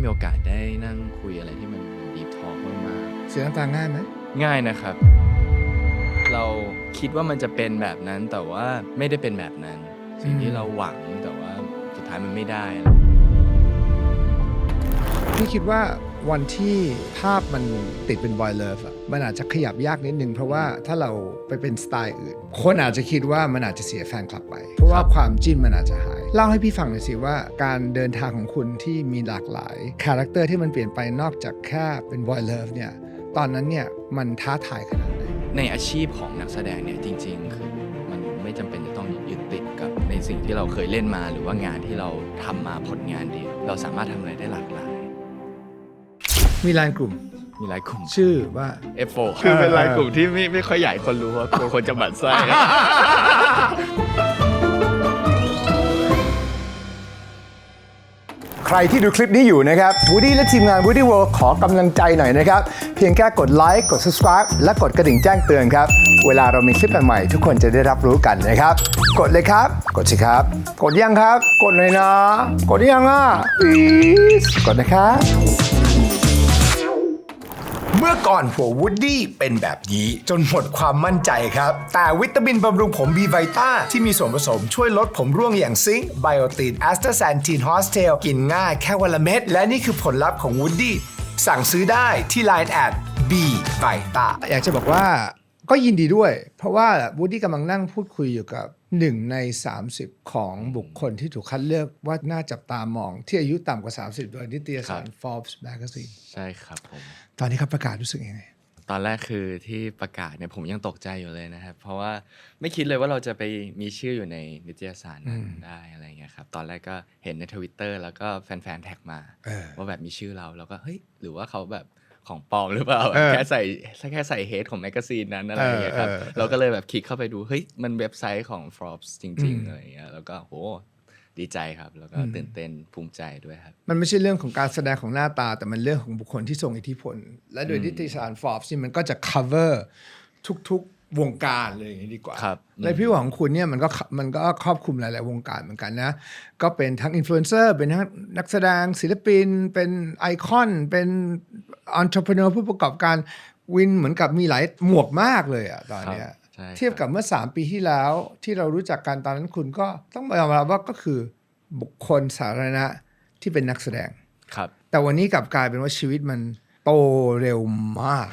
มีโอกาสได้นั่งคุยอะไรที่มันดีฟทอล์กมากเสียน้ำตาง่ายไหมๆง่ายนะครับเราคิดว่ามันจะเป็นแบบนั้นแต่ว่าไม่ได้เป็นแบบนั้นสิ่งที่เราหวังแต่ว่าสุดท้ายมันไม่ได้พี่คิดว่าวันที่ภาพมันติดเป็น boy love อะมันอาจจะขยับยากนิดนึงเพราะว่าถ้าเราไปเป็นสไตล์อื่นคนอาจจะคิดว่ามันอาจจะเสียแฟนคลับไปเพราะว่าความจิ้นมันอาจจะหายเล่าให้พี่ฟังหน่อยสิว่าการเดินทางของคุณที่มีหลากหลายคาแรคเตอร์ที่มันเปลี่ยนไปนอกจากแค่เป็น boy love เนี่ยตอนนั้นเนี่ยมันท้าทายขนาดไหนในอาชีพของนักแสดงเนี่ยจริงๆคือมันไม่จำเป็นจะต้องยึดติดกับในสิ่งที่เราเคยเล่นมาหรือว่างานที่เราทำมาผลงานเดียวเราสามารถทำอะไรได้หลากหลายมีไลน์กลุ่มมีหลายกลุ่มชื่อว่า F4 คือเป็นไลน์กลุ่มที่ไม่ค่อยใหญ่คนรู้ว่ากลัวคนจะหมั่นไส้ ใครที่ดูคลิปนี้อยู่นะครับ Woody และทีมงาน Woody World ขอกำลังใจหน่อยนะครับเพียงแค่กดไลค์กด subscribe และกดกระดิ่งแจ้งเตือนครับเวลาเรามีคลิปใหม่ๆทุกคนจะได้รับรู้กันนะครับกดเลยครับกดสิครับกดยังครับกดเลยนะกดยังอ่ะ please กดนะครับเมื่อก่อนหัววูดดี้เป็นแบบนี้จนหมดความมั่นใจครับแต่วิตามินบำรุงผม B Vita ที่มีส่วนผสมช่วยลดผมร่วงอย่างซิงค์ไบโอตินแอสตาแซนทีนฮอสเทลกินง่ายแค่วันละเม็ดและนี่คือผลลัพธ์ของวูดดี้สั่งซื้อได้ที่ Line @B Vita อยากจะบอกว่าก็ยินดีด้วยเพราะว่าวูดดี้กำลังนั่งพูดคุยอยู่กับ1 ใน 30ของบุคคลที่ถูกคัดเลือกว่าน่าจับตามองที่อายุต่ำกว่า30โดยนิตยสาร Forbes Magazine ใช่ครับผม ตอนนี้เขาประกาศรู้สึกยังไงตอนแรกคือที่ประกาศเนี่ยผมยังตกใจอยู่เลยนะครับเพราะว่าไม่คิดเลยว่าเราจะไปมีชื่ออยู่ในนิตยสารนั้นได้อะไรเงี้ยครับตอนแรกก็เห็นใน Twitter แล้วก็แฟนๆแท็กมาว่าแบบมีชื่อเราแล้วก็เฮ้ยหรือว่าเขาแบบของปลอมหรือเปล่าแค่ใส่เฮดของแมกกาซีนนั้นอะไรอย่างเงี้ยครับเราก็เลยแบบคลิกเข้าไปดูเฮ้ยมันเว็บไซต์ของ Forbes จริงๆอะไรอย่างเงี้ยแล้วก็โหดีใจครับแล้วก็ตื่นเต้นภูมิใจด้วยครับมันไม่ใช่เรื่องของการแสดงของหน้าตาแต่มันเรื่องของบุคคลที่ทรงอิทธิพลและโดยนิตยสาร Forbes นี่มันก็จะ cover ทุกๆวงการเลยอย่างนี้ดีกว่าและพี่ว่าของคุณเนี่ยมันก็ครอบคลุมหลายๆวงการเหมือนกันนะก็เป็นทั้งอินฟลูเอนเซอร์เป็นทั้งนักแสดงศิลปินเป็นไอคอนเป็นentrepreneur ผู้ประกอบการวินเหมือนกับมีหลายหมวกมากเลยอะตอนเนี้ยเทียบกับเมื่อ3 ปีที่แล้วที่เรารู้จักกันตอนนั้นคุณก็ต้องยอมรับว่าก็คือบุคคลสาธารณะที่เป็นนักแสดงครับแต่วันนี้กลับกลายเป็นว่าชีวิตมันโตเร็วมาก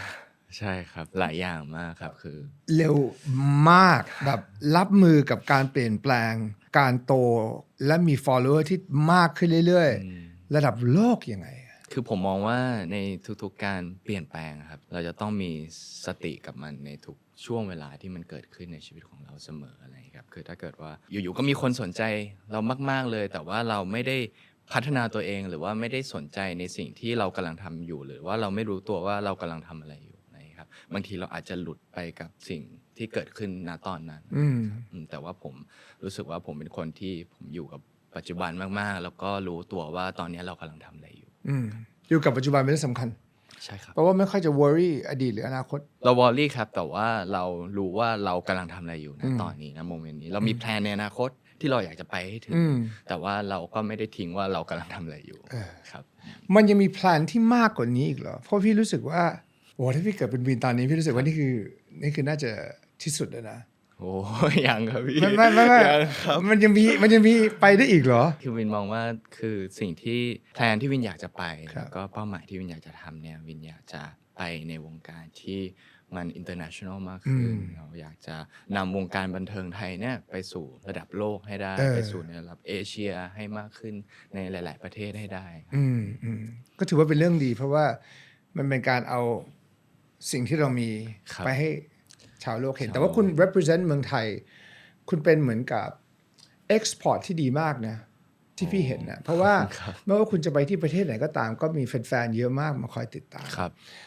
ใช่ครับหลายอย่างมากครับคือเร็วมากแบบรับมือกับการเปลี่ยนแปลงการโตและมี follower ที่มากขึ้นเรื่อยๆระดับโลกยังไงคือผมมองว่าในทุกๆการเปลี่ยนแปลงครับเราจะต้องมีสติกับมันในทุกช่วงเวลาที่มันเกิดขึ้นในชีวิตของเราเสมออะไรครับคือถ้าเกิดว่าอยู่ๆก็มีคนสนใจเรามากๆเลยแต่ว่าเราไม่ได้พัฒนาตัวเองหรือว่าไม่ได้สนใจในสิ่งที่เรากำลังทำอยู่หรือว่าเราไม่รู้ตัวว่าเรากำลังทำอะไรอยู่นะครับบางทีเราอาจจะหลุดไปกับสิ่งที่เกิดขึ้นณตอนนั้นแต่ว่าผมรู้สึกว่าผมเป็นคนที่ผมอยู่กับปัจจุบันมากๆแล้วก็รู้ตัวว่าตอนนี้เรากำลังทำอะไรอยู่กับปัจจุบันเป็นเรื่องสำคัญใช่ครับเพราะว่าไม่ค่อยจะ worry อดีตหรืออนาคตเรา worry ครับแต่ว่าเรารู้ว่าเรากำลังทำอะไรอยู่นะตอนนี้นะโมเมนต์นี้เรามีแพลนในอนาคตที่เราอยากจะไปให้ถึงแต่ว่าเราก็ไม่ได้ทิ้งว่าเรากำลังทำอะไรอยู่ครับมันยังมีแพลนที่มากกว่านี้อีกเหรอเพราะพี่รู้สึกว่าโอ้ถ้าพี่เกิดเป็นวินตอนนี้พี่รู้สึกว่านี่คือน่าจะที่สุดแล้วนะโอ้ยังครับพี่ไม่มันยังมีไปได้อีกเหรอคือวินมองว่าคือสิ่งที่แพลนที่วินอยากจะไปแล้วก็เป้าหมายที่วินอยากจะทำเนี่ยวินอยากจะไปในวงการที่มัน international มากขึ้นเราอยากจะนำวงการบันเทิงไทยเนี่ยไปสู่ระดับโลกให้ได้ไปสู่ในระดับเอเชียให้มากขึ้นในหลายๆประเทศให้ได้ก็ถือว่าเป็นเรื่องดีเพราะว่ามันเป็นการเอาสิ่งที่เรามีไปให้ชาวโลกเห็นแต่ว่าคุณ represent เมืองไทยคุณเป็นเหมือนกับ export ที่ดีมากนะที่พี่เห็นนะเพราะว่าไม่ว่าคุณจะไปที่ประเทศไหนก็ตามก็มีแฟนๆเยอะมากมาคอยติดตาม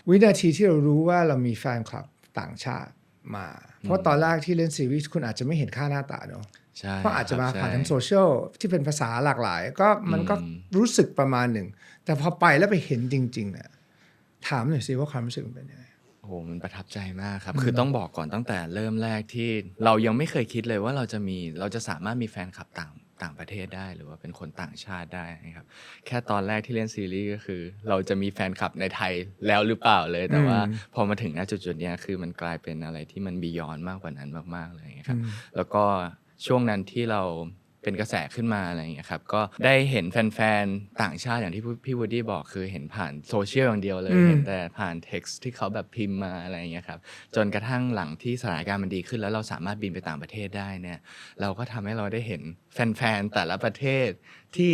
วินาทีที่เรารู้ว่าเรามีแฟนคลับต่างชาติมาเพราะตอนแรกที่เล่นซีรีส์คุณอาจจะไม่เห็นค่าหน้าตาเนาะเพราะอาจจะมาผ่านทางโซเชียลที่เป็นภาษาหลากหลายก็มันก็รู้สึกประมาณหนึ่งแต่พอไปแล้วไปเห็นจริงๆเนี่ยถามหน่อยสิว่าความรู้สึกมันเป็นยังไงโอ้โหมันประทับใจมากครับคือต้องบอกก่อนตั้งแต่เริ่มแรกที่เรายังไม่เคยคิดเลยว่าเราจะสามารถมีแฟนคลับ ต่างประเทศได้หรือว่าเป็นคนต่างชาติได้นะครับแค่ตอนแรกที่เล่นซีรีส์ก็คือเราจะมีแฟนคลับในไทยแล้วหรือเปล่าเลยแต่ว่าพอมาถึงณจุดๆเนี้ยคือมันกลายเป็นอะไรที่มันบียอนมากกว่านั้นมากๆเลยครับแล้วก็ช่วงนั้นที่เราเป็นกระแสขึ้นมาอะไรอย่างเงี้ยครับก็ได้เห็นแฟนๆต่างชาติอย่างที่พี่วูดดี้บอกคือเห็นผ่านโซเชียลอย่างเดียวเลยเห็นแต่ผ่านเท็กซ์ที่เขาแบบพิมพ์มาอะไรอย่างเงี้ยครับจนกระทั่งหลังที่สถานการณ์มันดีขึ้นแล้วเราสามารถบินไปต่างประเทศได้เนี่ยเราก็ทำให้เราได้เห็นแฟนๆแต่ละประเทศที่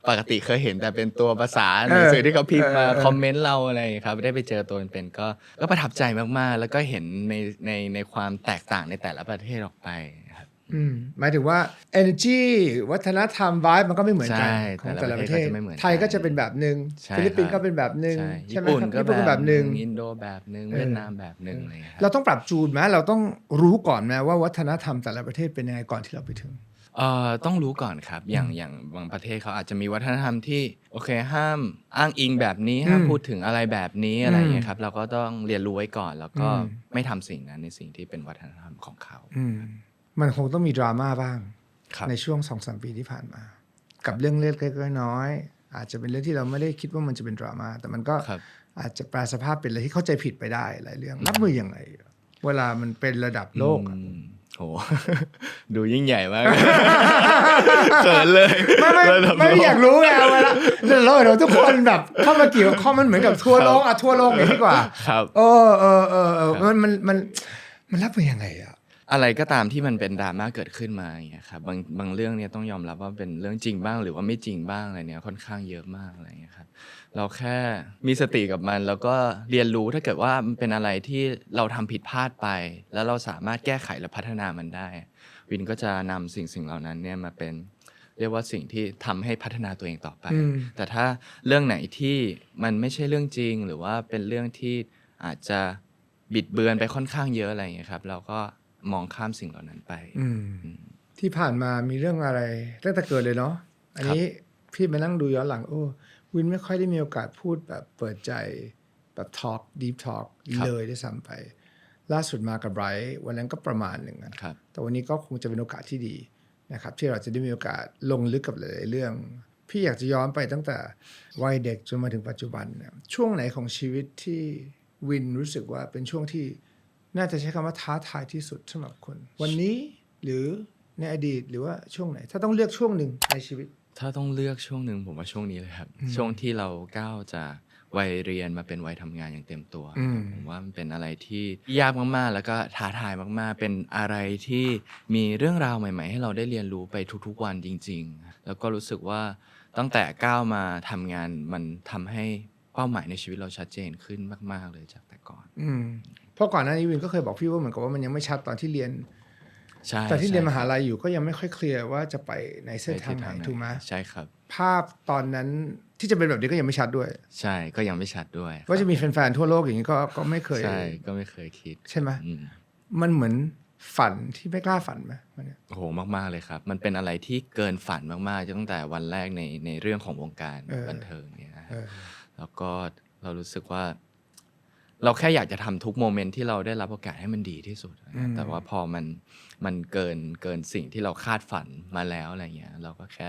ปกติเคยเห็นแต่เป็นตัวภาษาหนังสือที่เขาพิมพ์มาคอมเมนต์เราอะไรอย่างเงี้ยครับได้ไปเจอตัวเป็นๆก็ประทับใจมากๆแล้วก็เห็นในความแตกต่างในแต่ละประเทศออกไปครับ หมายถึงว่า energy วัฒนธรรม vibe มันก็ไม่เหมือนกัน ใช่ ของแต่ละประเทศ แต่ละประเทศก็จะไม่เหมือนกัน ไทยก็จะเป็นแบบนึง ใช่ ฟิลิปปินส์ ครั ก็ บ เป็นแบบนึง ใช่ ใช่ไหม ญี่ปุ่น ครับ ก็ ญี่ปุ่นก็แบบนึง อินโดแบบนึงเวียดนามแบบนึงอะไรอย่างเงี้ยครับ เราต้องปรับจูนไหมเราต้องรู้ก่อนไหมว่าวัฒนธรรมแต่ละประเทศเป็นยังไงก่อนที่เราไปถึง ต้องรู้ก่อนครับอย่างบางประเทศเขาอาจจะมีวัฒนธรรมที่โอเคห้ามอ้างอิงแบบนี้ห้ามพูดถึงอะไรแบบนี้อะไรอย่างเงี้ยครับเราก็ต้องเรียนรู้ไว้ก่อนแล้วก็ไม่ทำสิ่งนั้นในสิ่งที่เป็นวัฒนธรรมของเขา มันคงต้องมีดราม่าบ้าง ครับ ในช่วง 2-3 ปีที่ผ่านมา กับเรื่องเล็กๆน้อยๆอาจจะเป็นเรื่องที่เราไม่ได้คิดว่ามันจะเป็นดราม่าแต่มันก็ ครับ อาจจะแปลสภาพเป็นอะไรที่เข้าใจผิดไปได้หลายเรื่องรับมือยังไงเวลามันเป็นระดับโลกอะ โห ดูยิ่งใหญ่มาก เขินเลย ไม่ได้อยากรู้ไงเวลาเราทุกคนแบบเข้ามาเกี่ยวข้องมันเหมือนกับทั่วโลกทั่วโลกอย่างนี้ดีกว่า ครับ มันรับมือยังไงอะ อะไรก็ตามที่มันเป็นดราม่าเกิดขึ้นมาอย่างเงี้ยครับบางเรื่องเนี่ยต้องยอมรับว่าเป็นเรื่องจริงบ้างหรือว่าไม่จริงบ้างอะไรเนี่ยค่อนข้างเยอะมากอะไรอย่างเงี้ยครับเราแค่มีสติกับมันแล้วก็เรียนรู้ถ้าเกิดว่ามันเป็นอะไรที่เราทำผิดพลาดไป แล้วเราสามารถแก้ไขและพัฒนามันได้ วินก็จะนำสิ่งเหล่านั้นเนี่ยมาเป็นเรียกว่าสิ่งที่ทำให้พัฒนาตัวเองต่อไป แต่ถ้าเรื่องไหนที่มันไม่ใช่เรื่องจริงหรือว่าเป็นเรื่องที่อาจจะบิดเบือนไปค่อนข้างเยอะอะไรอย่างเงี้ยครับเราก็มองข้ามสิ่งเหล่านั้นไป ที่ผ่านมามีเรื่องอะไรตั้งแต่เกิดเลยเนาะอันนี้พี่มานั่งดูย้อนหลังวินไม่ค่อยได้มีโอกาสพูดแบบเปิดใจแบบทอล์กดีฟทอล์ก ครับ เลยด้วยซ้ำไป ล่าสุดมากับไบรท์วันนั้นก็ประมาณหนึ่งนะครับ แต่วันนี้ก็คงจะเป็นโอกาสที่ดีนะครับที่เราจะได้มีโอกาสลงลึกกับหลายๆเรื่อง พี่อยากจะย้อนไปตั้งแต่วัยเด็กจนมาถึงปัจจุบันเนี่ยช่วงไหนของชีวิตที่วินรู้สึกว่าเป็นช่วงที่น่าจะใช้คำว่าท้าทายที่สุดสำหรับคนวันนี้หรือในอดีตหรือว่าช่วงไหนถ้าต้องเลือกช่วงหนึ่งในชีวิต ถ้าต้องเลือกช่วงหนึ่งผมว่าช่วงนี้เลยครับ ช่วงที่เราก้าวจากวัยเรียนมาเป็นวัยทำงานอย่างเต็มตัวผมว่ามันเป็นอะไรที่ยากมากๆแล้วก็ท้าทายมากๆเป็นอะไรที่มีเรื่องราวใหม่ๆให้เราได้เรียนรู้ไปทุกๆวันจริงๆแล้วก็รู้สึกว่าตั้งแต่ก้าวมาทำงานมันทำให้เป้าหมายในชีวิตเราชัดเจนขึ้นมากๆเลยจากแต่ก่อน เพราะก่อนหน้านี้วินก็เคยบอกพี่ว่าเหมือนกับว่ามันยังไม่ชัดตอนที่เรียน ใช่ ตอนที่เรียนมหา ใช่ ลัยอยู่ก็ยังไม่ค่อยเคลียร์ว่าจะไปในเส้นทางไหนถูกไหม ใช่ครับ ภาพตอนนั้นที่จะเป็นแบบนี้ก็ยังไม่ชัดด้วย ใช่ก็ยังไม่ชัดด้วย ว่าจะมีแฟนๆทั่วโลกอย่างนี้ก็ไม่เคย ใช่ก็ไม่เคยคิด ใช่ไหม อืม มันเหมือนฝันที่ไม่กล้าฝันไหมมันเนี่ย โอ้โหมากๆเลยครับมันเป็นอะไรที่เกินฝันมากๆตั้งแต่วันแรกในเรื่องของวงการบันเทิงเนี่ยนะครับแล้วก็เรารู้สึกว่า เราแค่อยากจะทำทุกโมเมนต์ที่เราได้รับโอกาสให้มันดีที่สุดนะแต่ว่าพอมันเกินสิ่งที่เราคาดฝันมาแล้วอะไรเงี้ยเราก็แค่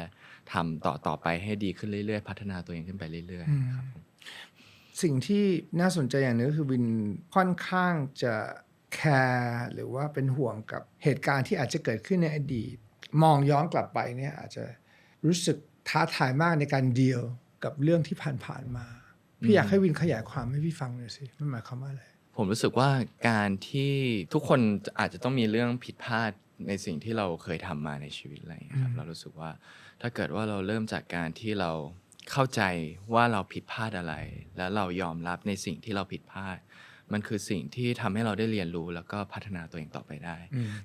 ทำต่อไปให้ดีขึ้นเรื่อยๆพัฒนาตัวเองขึ้นไปเรื่อยๆครับผม สิ่งที่น่าสนใจอย่างหนึงก็คือวินค่อนข้างจะแคร์หรือว่าเป็นห่วงกับเหตุการณ์ที่อาจจะเกิดขึ้นในอดีต มองย้อนกลับไปเนี่ยอาจจะรู้สึกท้าทายมากในการดีลกับเรื่องที่ผ่านๆมาพี่อยากให้วินขยายความให้พี่ฟังหน่อยสิมันหมายความว่าอะไร ผมรู้สึกว่าการที่ทุกคนอาจจะต้องมีเรื่องผิดพลาดในสิ่งที่เราเคยทำมาในชีวิตอะไรอย่างเงี้ยครับเรารู้สึกว่าถ้าเกิดว่าเราเริ่มจากการที่เราเข้าใจว่าเราผิดพลาดอะไร แล้วเรายอมรับในสิ่งที่เราผิดพลาด มันคือสิ่งที่ทำให้เราได้เรียนรู้แล้วก็พัฒนาตัวเองต่อไปได้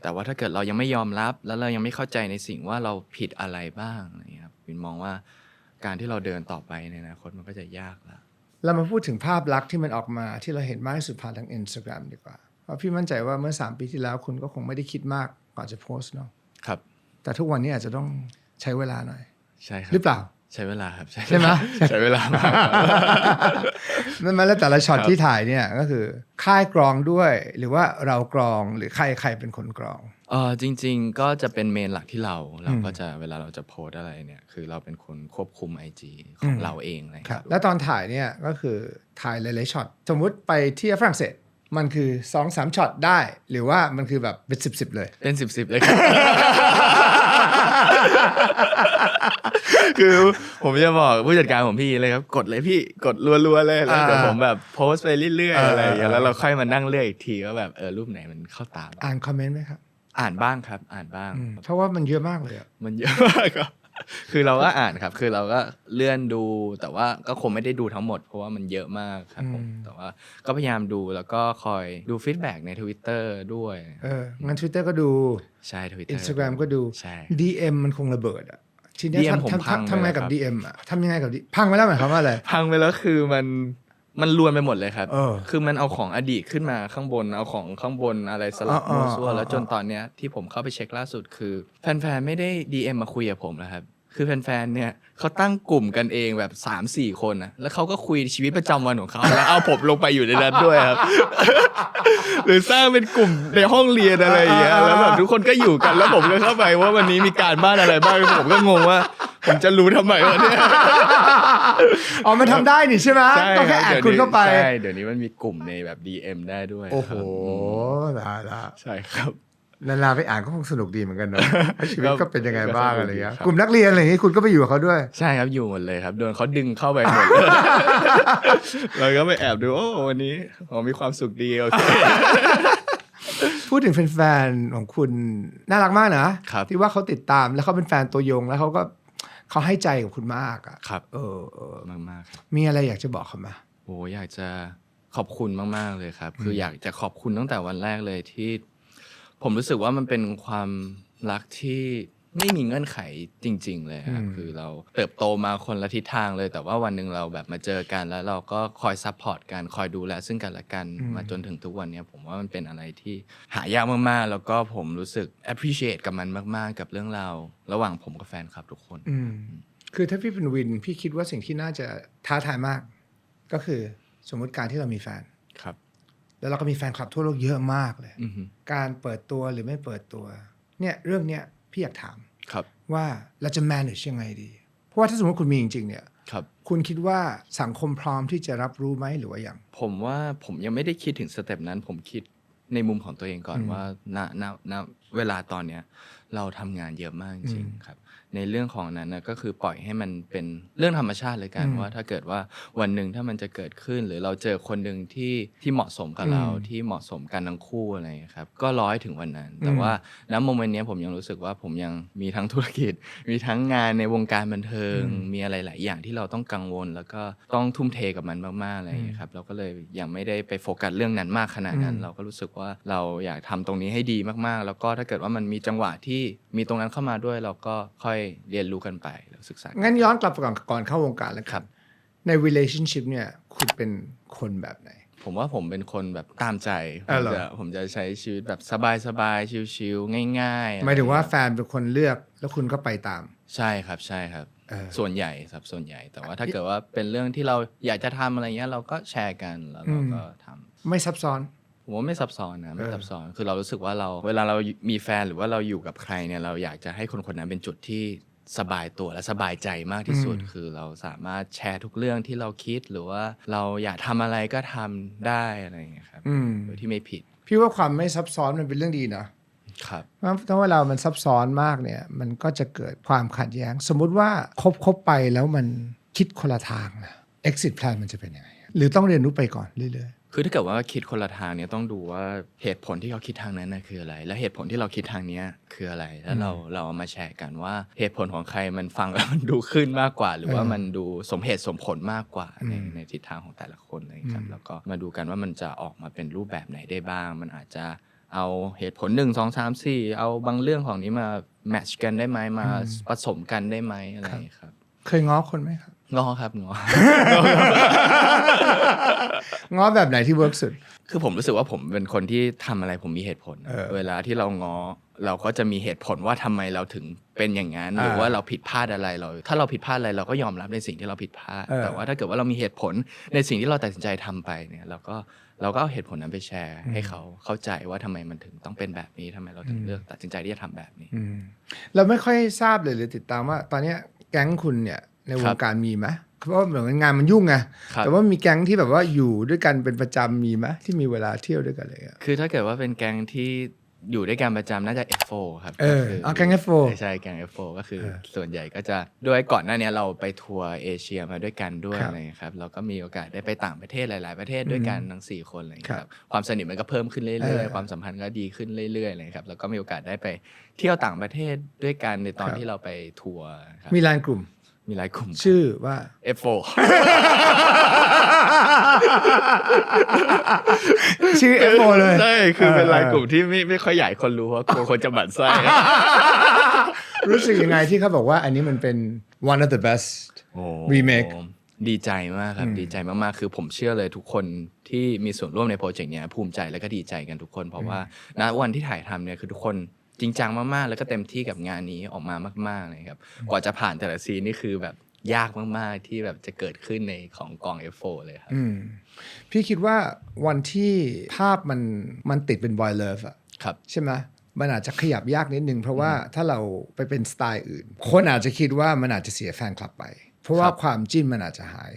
แต่ว่าถ้าเกิดเรายังไม่ยอมรับแล้วเรายังไม่เข้าใจในสิ่งว่าเราผิดอะไรบ้างอะไรอย่างเงี้ยครับวินมองว่าการที่เราเดินต่อไปในอนาคตมันก็จะยากละ เรามาพูดถึงภาพลักษณ์ที่มันออกมาที่เราเห็นมากที่สุดผ่านทาง Instagram ดีกว่าเพราะพี่มั่นใจว่าเมื่อ3ปีที่แล้วคุณก็คงไม่ได้คิดมากก่อนจะโพสต์เนาะ ครับ แต่ทุกวันนี้อาจจะต้องใช้เวลาหน่อย ใช่ครับ หรือเปล่า ใช้เวลาครับ ใช่ไหม ใช้เวลามาก นั่นหมายแล้วแต่ละช็อตที่ถ่ายเนี่ยก็คือค่ายกรองด้วยหรือว่าเรากรองหรือใครเป็นคนกรอง จริงๆก็จะเป็นเมนหลักที่เราก็จะเวลาเราจะโพสต์อะไรเนี่ยคือเราเป็นคนควบคุม IG ของเราเองเลย ครับแล้วตอนถ่ายเนี่ยก็คือถ่ายหลายๆช็อตสมมุติไปที่ฝรั่งเศสมันคือ 2-3 ช็อตได้หรือว่ามันคือแบบเป็น10 เลย เป็น10เลยครับ คือผมจะบอกผู้จัดการผมพี่เลยครับกดเลยพี่กดรัวๆเลยแล้วเดี๋ยวผมแบบโพสต์ไปเรื่อยๆอะไรอย่างเงี้ยแล้วเราค่อยมานั่งเลือกอีกทีว่าแบบรูปไหนมันเข้าตา อ่านคอมเมนต์ไหมครับ อ่านบ้างครับอ่านบ้าง เพราะว่ามันเยอะมากเลยอะ มันเยอะมากครับ คือเราก็อ่านครับ คือเราก็เลื่อนดู แต่ว่าก็คงไม่ได้ดูทั้งหมด เพราะว่ามันเยอะมากครับผม แต่ว่าก็พยายามดูแล้วก็คอยดูฟีดแบ็กใน Twitter ด้วย งั้น Twitter ก็ดู ใช่ Twitter Instagram ก็ดู ใช่ DM มันคงระเบิดอ่ะทีนี้ DM ผมพัง ทำไง ไปแล้ว กับ ครับ DM อ่ะทำยังไงกับ พังไปแล้วหมายความว่าอะไร พังไปแล้วคือมันรวนไปหมดเลยครับ คือมันเอาของอดีตขึ้นมาข้างบน เอาของข้างบนอะไรสลับมั่วซั่วแล้วจนตอนเนี้ยที่ผมเข้าไปเช็คล่าสุดคือแฟนๆไม่ได้ DM มาคุยกับผมแล้วครับ คือแฟนๆเนี่ยเขาตั้งกลุ่มกันเองแบบ 3-4 คนนะแล้วเขาก็คุยชีวิตประจำวันของเขาแล้วเอาผมลงไปอยู่ในนั้นด้วยครับ หรือสร้างเป็นกลุ่มในห้องเรียนอะไรอย่างเงี้ยแล้วแบบทุกคนก็อยู่กันแล้วผมก็เข้าไปว่าวันนี้มีการบ้านอะไรบ้างผมก็งงว่าผมจะรู้ทำไมวะเนี่ย อ๋อมันทำได้นี่ใช่ไหม ใช่ ก็แค่แอดคุณเข้าไป ใช่เดี๋ยวนี้มันมีกลุ่มในแบบ DM ได้ด้วย โอ้โห ครับ ละ ใช่ครับ นานๆไปอ่านก็คงสนุกดีเหมือนกันเนอะชีวิตก็เป็นยังไง ก็ บ้าง สนุก อะไรเงี้ย ดีครับ กลุ่มนักเรียนอะไรอย่างงี้คุณก็ไปอยู่กับเขาด้วย ใช่ครับอยู่หมดเลยครับโดนเขาดึงเข้าไปหมดเลย เราก็ไปแอบดูโอ้วันนี้มีความสุขดีโอเค พูดถึงแฟนๆของคุณน่ารักมากนะครับ ที่ว่าเขาติดตามแล้วเขาเป็นแฟนตัวยงแล้วเขาให้ใจกับคุณมากอ่ะ ครับ เ มากๆครับ มีอะไรอยากจะบอกเขามา โอ้อยากจะขอบคุณมากๆเลยครับ คืออยากจะขอบคุณตั้งแต่วันแรกเลยที่ ผมรู้สึกว่ามันเป็นความรักที่ไม่มีเงื่อนไขจริง ๆ เลยครับคือเราเติบโตมาคนละทิศทางเลย แต่ว่าวันหนึ่งเราแบบมาเจอกันแล้วเราก็คอยซัพพอร์ตกันคอยดูแลซึ่งกันและกันมาจนถึงทุกวันนี้ผมว่ามันเป็นอะไรที่หายากมากๆ แล้วก็ผมรู้สึก appreciate กับมันมากๆ กับเรื่องราวระหว่างผมกับแฟนคลับทุกคน คือถ้าพี่เป็นวินพี่คิดว่าสิ่งที่น่าจะท้าทายมาก ก็คือสมมุติการที่เรามีแฟน ครับ แล้วเราก็มีแฟนคลับทั่วโลกเยอะมากเลย อือฮึ การเปิดตัวหรือไม่เปิดตัวเนี่ยเรื่องเนี้ยพี่อยากถาม ครับ ว่าเราจะ manage ยังไงดี เพราะว่าถ้าสมมติคุณมีจริงๆเนี่ย ครับ คุณคิดว่าสังคมพร้อมที่จะรับรู้ไหมหรือว่ายัง ผมว่าผมยังไม่ได้คิดถึงสเต็ปนั้น ผมคิดในมุมของตัวเองก่อนว่าณเวลาตอนเนี้ยเราทำงานเยอะมากจริงๆครับ ในเรื่องของนั้นนะก็คือปล่อยให้มันเป็นเรื่องธรรมชาติเลยกันว่าถ้าเกิดว่าวันหนึ่งถ้ามันจะเกิดขึ้น หรือเราเจอคนหนึ่งที่เหมาะสมกับเราที่เหมาะสมกันทั้งคู่อะไรอย่างเงี้ยครับก็รอให้ถึงวันนั้น แต่ว่าณโมเมนต์เนี้ยผมยังรู้สึกว่าผมยังมีทั้งธุรกิจ มีทั้งงานในวงการบันเทิง มีอะไรหลายอย่างที่เราต้องกังวล แล้วก็ต้องทุ่มเทกับมันมากๆอะไรอย่างเงี้ยครับเราก็เลยยังไม่ได้ไปโฟกัสเรื่องนั้นมากขนาดนั้น เราก็รู้สึกว่าเราอยากทำตรงนี้ให้ดีมากๆ แล้วก็ถ้าเกิดว่ามันมีจังหวะที่มีตรงนั้นเข้ามาด้วยเราก็ค่อยเรียนรู้กันไปแล้วศึกษา งั้นย้อนกลับไปก่อนเข้าวงการแล้วครับ ใน relationship เนี่ยคุณเป็นคนแบบไหน ผมว่าผมเป็นคนแบบตามใจ เหรอ ผมจะใช้ชีวิตแบบสบายๆชิลๆง่ายๆ หมายถึงว่า อะไร แฟนเป็นคนเลือกแล้วคุณก็ไปตาม ใช่ครับใช่ครับส่วนใหญ่ครับส่วนใหญ่แต่ว่าถ้าเกิดว่าเป็นเรื่องที่เราอยากจะทำอะไรเงี้ยเราก็แชร์กันแล้วเราก็ทำ ไม่ซับซ้อน ผมว่าไม่ซับซ้อนนะไม่ซับซ้อนคือเรารู้สึกว่าเวลาเรามีแฟนหรือว่าเราอยู่กับใครเนี่ยเราอยากจะให้คนนั้นเป็นจุดที่สบายตัวและสบายใจมากที่สุดคือเราสามารถแชร์ทุกเรื่องที่เราคิดหรือว่าเราอยากทำอะไรก็ทำได้อะไรอย่างเงี้ยครับโดยที่ไม่ผิด พี่ว่าความไม่ซับซ้อนมันเป็นเรื่องดีนะครับ ถ้าเวลามันซับซ้อนมากเนี่ยมันก็จะเกิดความขัดแย้ง สมมุติว่าคบไปแล้วมันคิดคนละทางนะ exit plan มันจะเป็นยังไงหรือต้องเรียนรู้ไปก่อนเรื่อย คือถ้าเกิดว่าคิดคนละทางเนี่ยต้องดูว่าเหตุผลที่เขาคิดทางนั้นนะคืออะไร และเหตุผลที่เราคิดทางเนี้ยคืออะไรแล้วเราเอามาแชร์กันว่าเหตุผลของใครมันฟังแล้วมันดูขึ้นมากกว่า หรือว่ามันดูสมเหตุสมผลมากกว่าในทิศทางของแต่ละคนเลยครับแล้วก็มาดูกันว่ามันจะออกมาเป็นรูปแบบไหนได้บ้าง มันอาจจะเอาเหตุผล1 2 3 4เอาบางเรื่องของนี้มาแมทช์กันได้ไหมมาผสมกันได้ไหมอะไรอย่างเงี้ยครับ ๆ เคยง้อคนไหมครับ งอครับงอ ง้อแบบไหนที่เวิร์กสุด คือผมรู้สึกว่าผมเป็นคนที่ทำอะไรผมมีเหตุผล เวลาที่เราง้อเราก็จะมีเหตุผลว่าทำไมเราถึงเป็นอย่างนั้นหรือว่าเราผิดพลาดอะไรถ้าเราผิดพลาดอะไรเราก็ยอมรับในสิ่งที่เราผิดพลาดแต่ว่าถ้าเกิดว่าเรามีเหตุผลในสิ่งที่เราตัดสินใจทำไปเนี่ยเราก็เอาเหตุผลนั้นไปแชร์ให้เขาเข้าใจว่าทำไมมันถึงต้องเป็นแบบนี้ทำไมเราถึงเลือกตัดสินใจที่จะทำแบบนี้ เราไม่ค่อยทราบเลยหรือติดตามว่า ตอนเนี้ยแก๊งคุณเนี่ยในวงการมีไหมเพราะว่าเหมือนงานมันยุ่งไงแต่ว่ามีแก๊งที่แบบว่าอยู่ด้วยกันเป็นประจำมีไหมที่มีเวลาเที่ยวด้วยกันอะไรเงี้ยคือถ้าเกิดว่าเป็นแก๊งที่อยู่ด้วยกันประจำน่าจะ F4 ครับ แก๊ง F4 ใช่แก๊ง F4 ก็คือส่วนใหญ่ก็จะด้วยก่อนหน้านี้เราไปทัวร์เอเชียมาด้วยกันด้วยอะไรครับเราก็มีโอกาสได้ไปต่างประเทศหลายๆประเทศด้วยกันทั้ง4คนอะไรครับความสนิทมันก็เพิ่มขึ้นเรื่อยๆความสัมพันธ์ก็ดีขึ้นเรื่อยๆเลยครับแล้วก็มีโอกาสได้ไปเที่ยวต่างประเทศด้วยกันในตอนที่เราไปทัวร์ครับมีไลน์กลุ่มมีหลายกลุ่มชื่อว่า F4 ชื่อ F4 เลยใช่คือเป็นไลน์กลุ่มที่ไม่ค่อยใหญ่คนรู้เพราะกลัวคนจะหมั่นไส้ รู้สึกยังไงที่เขาบอกว่าอันนี้มันเป็น one of the best remake ดีใจมากครับดีใจมากๆคือผมเชื่อเลยทุกคนที่มีส่วนร่วมในโปรเจกต์เนี้ยภูมิใจและก็ดีใจกันทุกคนเพราะว่าณวันที่ถ่ายทำเนี่ยคือทุกคนจริงจังมากๆแล้วก็เต็มที่กับงานนี้ออกมามากๆเลยครับกว่าจะผ่านแต่ละซีนนี่คือแบบยากมากๆที่แบบจะเกิดขึ้นในของกอง F4 เลยครับพี่คิดว่าวันที่ภาพมันติดเป็น boy love อะใช่ไหมมันอาจจะขยับยากนิดนึงเพราะว่าถ้าเราไปเป็นสไตล์อื่นคนอาจจะคิดว่ามันอาจจะเสียแฟนคลับไปเพราะว่าความจิ้นมันอาจจะหาย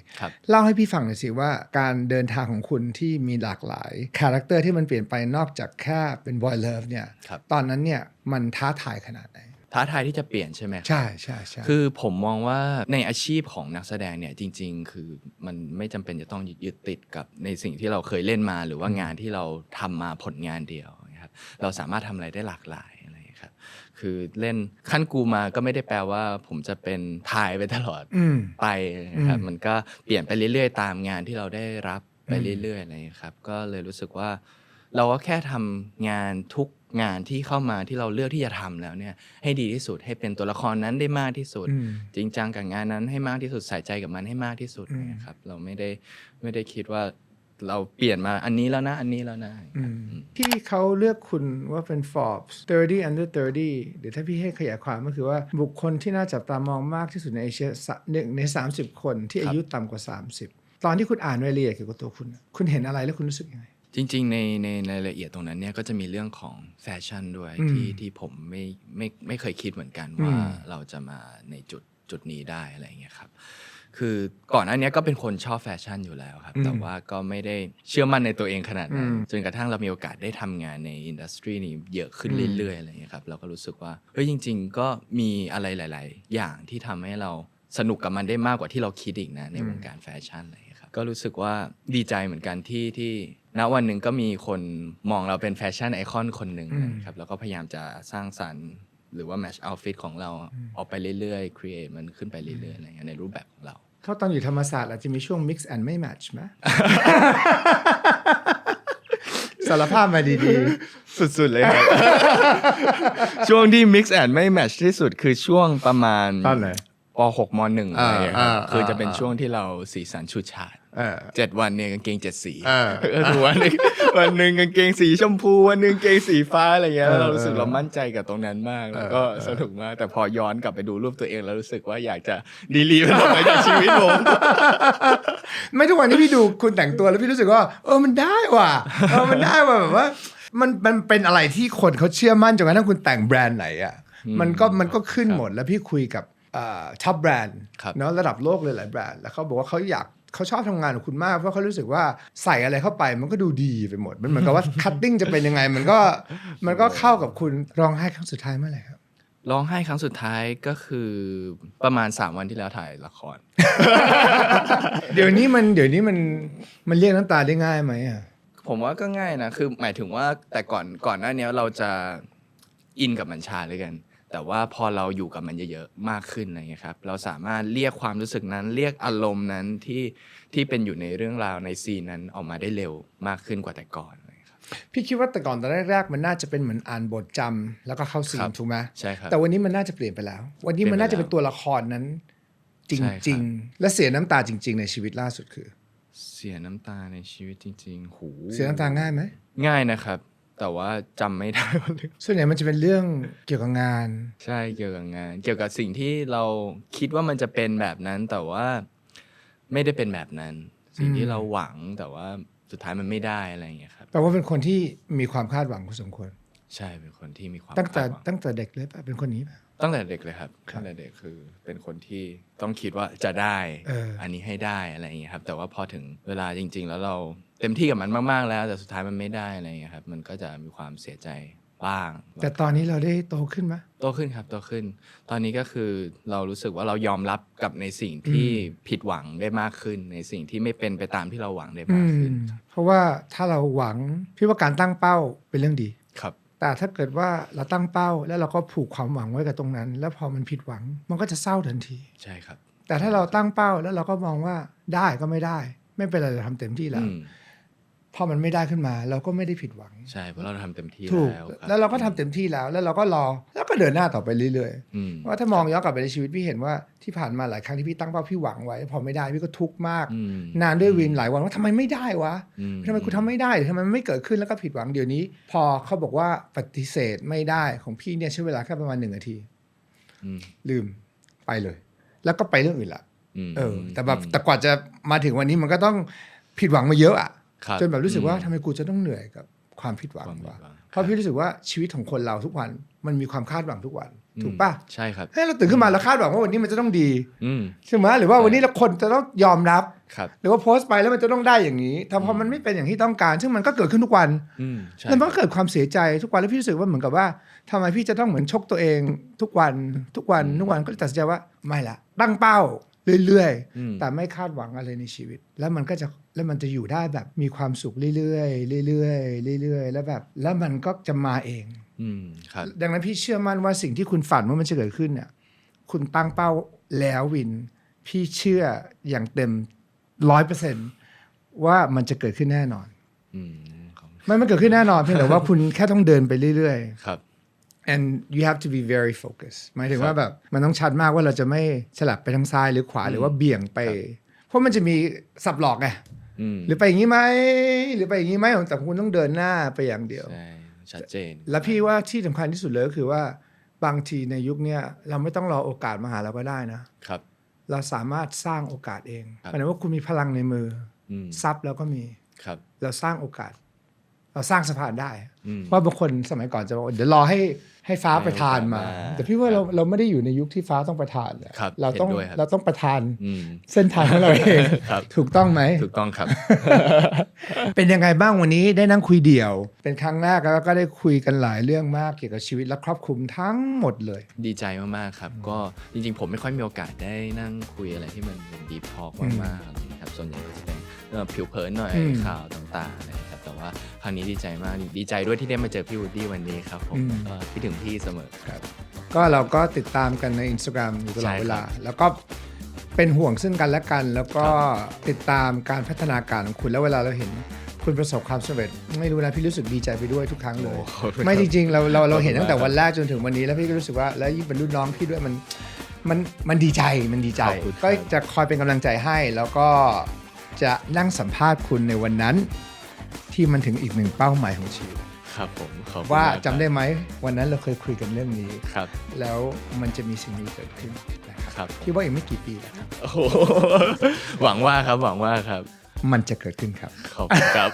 เล่าให้พี่ฟังหน่อยสิว่าการเดินทางของคุณที่มีหลากหลายคาแรคเตอร์ที่มันเปลี่ยนไปนอกจากแค่เป็น boy love เนี่ยตอนนั้นเนี่ยมันท้าทายขนาดไหนท้าทายที่จะเปลี่ยนใช่ไหมใช่คือผมมองว่าในอาชีพของนักแสดงเนี่ยจริงๆคือมันไม่จำเป็นจะต้องยึดติดกับในสิ่งที่เราเคยเล่นมาหรือว่างานที่เราทำมาผลงานเดียวนะครับเราสามารถทำอะไรได้หลากหลายอะไรครับคือเล่นขั้นกูมาก็ไม่ได้แปลว่าผมจะเป็นทายไปตลอดไปนะครับมันก็เปลี่ยนไปเรื่อยๆตามงานที่เราได้รับไปเรื่อยๆอะไรครับก็เลยรู้สึกว่าเราก็แค่ทำงานทุกงานที่เข้ามาที่เราเลือกที่จะทำแล้วเนี่ยให้ดีที่สุดให้เป็นตัวละครนั้นได้มากที่สุดจริงจังกับงานนั้นให้มากที่สุดใส่ใจกับมันให้มากที่สุดนะครับเราไม่ได้คิดว่าเราเปลี่ยนมาอันนี้แล้วนะอันนี้แล้วนะที่เขาเลือกคุณว่าเป็น Forbes 30 under 30เดี๋ยวถ้าพี่ให้ขยายความก็คือว่าบุคคลที่น่าจับตามองมากที่สุดในเอเชีย1 ใน 30 คนที่อายุต่ำกว่า30ตอนที่คุณอ่านรายละเอียดเกี่ยวกับตัวคุณเห็นอะไรแล้วคุณรู้สึกยังไงจริงๆในรายละเอียดตรงนั้นเนี่ยก็จะมีเรื่องของแฟชั่นด้วยที่ผมไม่เคยคิดเหมือนกันว่าเราจะมาในจุดนี้ได้อะไรอย่างเงี้ยครับคือก่อนหน้านี้ก็เป็นคนชอบแฟชั่นอยู่แล้วครับแต่ว่าก็ไม่ได้เชื่อมั่นในตัวเองขนาดนั้นจนกระทั่งเรามีโอกาสได้ทำงานในอินดัสทรีนี้เยอะขึ้นเรื่อยๆอะไรอย่างเงี้ยครับเราก็รู้สึกว่าเฮ้ยจริงๆก็มีอะไรหลายๆอย่างที่ทำให้เราสนุกกับมันได้มากกว่าที่เราคิดอีกนะในวงการแฟชั่นอะไรอย่างเงี้ยครับก็รู้สึกว่าดีใจเหมือนกันที่ณวันหนึ่งก็มีคนมองเราเป็นแฟชั่นไอคอนคนหนึ่งนะครับแล้วก็พยายามจะสร้างสรรค์หรือว่าแมทช์เอาท์ฟิตของเราออกไปเรื่อยๆครีเอทมันขึ้นไปเรื่อยๆอะไรอย่างเงี้ยในรูปแบบของเราเขาตอนอยู่ธรรมศาสตร์อาจจะมีช่วง mix and ไม่ match ไหม สารภาพมาดีๆสุดๆเลยครับ ช่วงที่ mix and ไม่ match ที่สุดคือช่วงประมาณตอนไหนป.6 ม.1 อะไรอย่างเงี้ยคือจะเป็นช่วงที่เราสีสันฉูดฉาด7 วันเนี่ยกางเกง7 สีวันหนึ่งกางเกงสีชมพูวันหนึ่งกางเกงสีฟ้าอะไรเงี้ยแล้วเรารู้สึกเรามั่นใจกับตรงนั้นมากแล้วก็สนุกมากแต่พอย้อนกลับไปดูรูปตัวเองแล้วรู้สึกว่าอยากจะดีลีทมันออกไปจากชีวิตผมไม่ทุกวันที่พี่ดูคุณแต่งตัวแล้วพี่รู้สึกว่ามันได้ว่ะมันได้ว่ะแบบว่ามันเป็นอะไรที่คนเขาเชื่อมั่นจนกระทั่งคุณแต่งแบรนด์ไหนอ่ะมันก็ขึ้นหมดแล้วพี่คุยกับท็อปแบรนด์เนาะระดับโลกเลยหลายแบรนด์แล้วเขาบอกว่าเขาชอบทำงานกับคุณมากเพราะเขารู้สึกว่าใส่อะไรเข้าไปมันก็ดูดีไปหมดมันเหมือนกับว่าคัตติ้งจะเป็นยังไงมันก็เข้ากับคุณร้องไห้ครั้งสุดท้ายเมื่อไหร่ครับร้องไห้ครั้งสุดท้ายก็คือประมาณ3 วันที่แล้วถ่ายละคร เดี๋ยวนี้มันเรียกน้ำตาได้ง่ายไหมอ่ะผมว่าก็ง่ายนะคือหมายถึงว่าแต่ก่อนหน้านี้เราจะอินกับมันช้าเลยกันแต่ว่าพอเราอยู่กับมันเยอะๆมากขึ้นอะไรเงี้ยครับเราสามารถเรียกความรู้สึกนั้นเรียกอารมณ์นั้นที่เป็นอยู่ในเรื่องราวในซีนนั้นออกมาได้เร็วมากขึ้นกว่าแต่ก่อนครับพี่คิดว่าแต่ก่อนตอนแรกๆมันน่าจะเป็นเหมือนอ่านบทจำแล้วก็เข้าซีนถูกไหมใช่ครับแต่วันนี้มันน่าจะเปลี่ยนไปแล้ววันนี้มันน่าจะเป็นตัวละครนั้น จ ใช่ครั ริง บ ๆ และเสียน้ำตาจริง ๆ ในชีวิตล่าสุดคือ เสียน้ำตาในชีวิตจริงๆหู เสียน้ำตาง่ายไหม ง่ายนะครับ แต่ว่าจำไม่ได้ว่าเรื่อง ส่วนใหญ่มันจะเป็นเรื่องเกี่ยวกับงาน ใช่เกี่ยวกับงาน เกี่ยวกับสิ่งที่เราคิดว่ามันจะเป็นแบบนั้น แต่ว่าไม่ได้เป็นแบบนั้น สิ่งที่เราหวังแต่ว่าสุดท้ายมันไม่ได้อะไรอย่างเงี้ยครับ แปลว่าเป็นคนที่มีความคาดหวังพอสมควร ใช่เป็นคนที่มีความ ตั้งแต่ คาดหวัง ตั้งแต่เด็กเลยป่ะเป็นคนนี้ป่ะ ตั้งแต่เด็กเลยครับ ครับ ตั้งแต่เด็กคือเป็นคนที่ต้องคิดว่าจะได้ อั นนี้ให้ได้อะไรอย่างเงี้ยครับ แต่ว่าพอถึงเวลาจริง ๆ แล้วเราเต็มที่กับมันมากๆแล้ว แต่สุดท้ายมันไม่ได้อะไรอย่างเงี้ยครับ มันก็จะมีความเสียใจบ้าง แต่ตอนนี้เราได้โตขึ้นไหม โตขึ้นครับโตขึ้น ตอนนี้ก็คือเรารู้สึกว่าเรายอมรับกับในสิ่งที่ผิดหวังได้มากขึ้น ในสิ่งที่ไม่เป็นไปตามที่เราหวังได้มากขึ้น เพราะว่าถ้าเราหวังพี่ว่าการตั้งเป้าเป็นเรื่องดี ครับ แต่ถ้าเกิดว่าเราตั้งเป้าแล้วเราก็ผูกความหวังไว้กับตรงนั้น แล้วพอมันผิดหวังมันก็จะเศร้าทันที ใช่ครับ แต่ถ้าเราตั้งเป้าแล้วเราก็มองว่าได้ก็ไม่ได้ ไม่เป็นไรเราทำเต็มที่แล้ว อืม พอมันไม่ได้ขึ้นมา เราก็ไม่ได้ผิดหวัง ใช่เพราะเราทำเต็มที่ ถูก แล้วคบ แล้วเราก็ทำเต็มที่แล้วแล้วเราก็รอแล้วก็เดินหน้าต่อไปเรื่อย อืม ๆว่าถ้ามองย้อนกลับไปในชีวิตพี่เห็นว่าที่ผ่านมาหลายครั้งที่พี่ตั้งเป้าพี่หวังไว้ พอไม่ได้พี่ก็ทุกข์มาก อืม นานด้วยวินหลายวันว่าทำไมไม่ได้วะ อื ทำไมกูทำไม่ได้หรือทำไมมันไม่เกิดขึ้นแล้วก็ผิดหวังเดี๋ยวนี้ พอเขาบอกว่าปฏิเสธไม่ได้ของพี่เนี่ยใช้เวลาแค่ประมาณ1 นาที อืม ลืมไปเลย แล้วก็ไปเรื่องอื่นละ ม แต่แบบแต่กว่าจะมาถึงวันนี้มันก็ต้องผิดหวังมาเยอะอะ ครับ จนแบบรู้สึกว่าทำไมกูจะต้องเหนื่อยกับความผิดหวัง ความผิด วะ หวัง เพราะพี่รู้สึกว่าชีวิตของคนเราทุกวันมันมีความคาดหวังทุกวัน ถูกป่ะ ใช่ครับ ให้เราตื่นขึ้นมาแล้วคาดหวังว่าวันนี้มันจะต้องดี อืม ใช่ไหมหรือว่าวันนี้เราคนจะต้องยอมรับ ครับ หรือว่าโพสต์ไปแล้วมันจะต้องได้อย่างนี้แต่พอมันไม่เป็นอย่างที่ต้องการ ซึ่งมันก็เกิดขึ้นทุกวัน อืมใช่ แล้วมันก็เกิดความเสียใจทุกวันแล้วพี่รู้สึกว่าเหมือนกับว่าทำไมพี่จะต้องเหมือนชกตัวเองทุกวันทุกวันก็เลยตัดสินใจว่าไม่ละตั้งเป้าเรื่อย อืม ๆแต่ไม่คาดหวังอะไรในชีวิต แล้วมันจะอยู่ได้แบบมีความสุขเรื่อยๆเรื่อยๆเรื่อยๆแล้วแบบแล้วมันก็จะมาเอง อืมครับ ดังนั้นพี่เชื่อมั่นว่าสิ่งที่คุณฝันว่ามันจะเกิดขึ้นเนี่ยคุณตั้งเป้าแล้ววิน พี่เชื่ออย่างเต็ม 100% ว่ามันจะเกิดขึ้นแน่นอน อืมครับ มันเกิดขึ้นแน่นอนเพียงแต่ว่าคุณแค่ต้องเดินไปเรื่อยๆ ครับ and you have to be very focused หมายถึง ครับ ว่าแบบมันต้องชัดมากว่าเราจะไม่ฉลับไปทางซ้ายหรือขวาหรือว่าเบี่ยงไป เพราะมันจะมีสับหลอกไง อืม หรือไปอย่างนี้ไหมหรือไปอย่างนี้ไหมแต่คุณต้องเดินหน้าไปอย่างเดียว ใช่ชัดเจน แล้วพี่ว่าที่สำคัญที่สุดเลยก็คือว่าบางทีในยุคเนี้ยเราไม่ต้องรอโอกาสมาหาเราก็ได้นะ ครับ เราสามารถสร้างโอกาสเอง ครับ หมายถึงว่าคุณมีพลังในมือ อืม ทรัพย์เราก็มี ครับ เราสร้างโอกาส เราสร้างสะพานได้ อืม เพราะบางคนสมัยก่อนจะบอกว่าเดี๋ยวรอให้ฟ้าประทานมา ให้โอกาสมา แต่พี่ว่าเราไม่ได้อยู่ในยุคที่ฟ้าต้องประทานเลย ครับ เราต้อง เห็นด้วยครับ เราต้องประทาน อืม เส้นทางของเราเอง ครับ ถูกต้องไหม ถูกต้องครับ เป็นยังไงบ้างวันนี้ได้นั่งคุยเดี่ยว เป็นครั้งแรกแล้วก็ได้คุยกันหลายเรื่องมากเกี่ยวกับชีวิตและครอบคลุมทั้งหมดเลย ดีใจมากๆครับ ก็จริงๆ ผมไม่ค่อยมีโอกาสได้นั่งคุยอะไรที่มันเป็นดีพอกมากๆอะไรอย่างเงี้ยครับส่วนใหญ่ก็จะเป็นผิวเผินหน่อย อืม ข่าวต่างๆอะไรอย่างเงี้ยครับแต่ว่าครั้งนี้ดีใจมากดีใจด้วยที่ได้มาเจอพี่วูดดี้วันนี้ครับผมก็คิดถึงพี่เสมอ ครับก็เราก็ติดตามกันใน Instagram อยู่ตลอดเวลา ใช่ครับ แล้วก็เป็นห่วงซึ่งกันและกัน แล้วก็ติดตามการพัฒนาการของคุณแล้วเวลาเราเห็นคุณประสบความสำเร็จ ไม่รู้นะพี่รู้สึกดีใจไปด้วยทุกครั้งเลย โอ้ขอบคุณ ไม่ ค จ รับ ริงๆเรา ขอบคุณ เห็นตั้งแต่ มาก วันแรกจนถึงวันนี้แล้วพี่ก็รู้สึกว่าแล้วยิ่งเป็นรุ่นน้องพี่ด้วยมันดีใจมันดีใจ ขอบคุณครับ ก็จะคอยเป็นกำลังใจให้ แล้วก็จะนั่งสัมภาษณ์คุณในวันนั้น ที่มันถึงอีกหนึ่งเป้าหมายของชีวิต ครับผมขอบคุณ ว่าม กครับ จำได้ไหมวันนั้นเราเคยคุยกันเรื่องนี้ ครับ แล้วมันจะมีสิ่งนี้เกิดขึ้นนะครับ ครับ พี่ว่าอีกไม่กี่ปีแล้วครับ โอ้โหหวังว่าครับหวังว่าครับ มันจะเกิดขึ้นครับ ขอบคุณครับ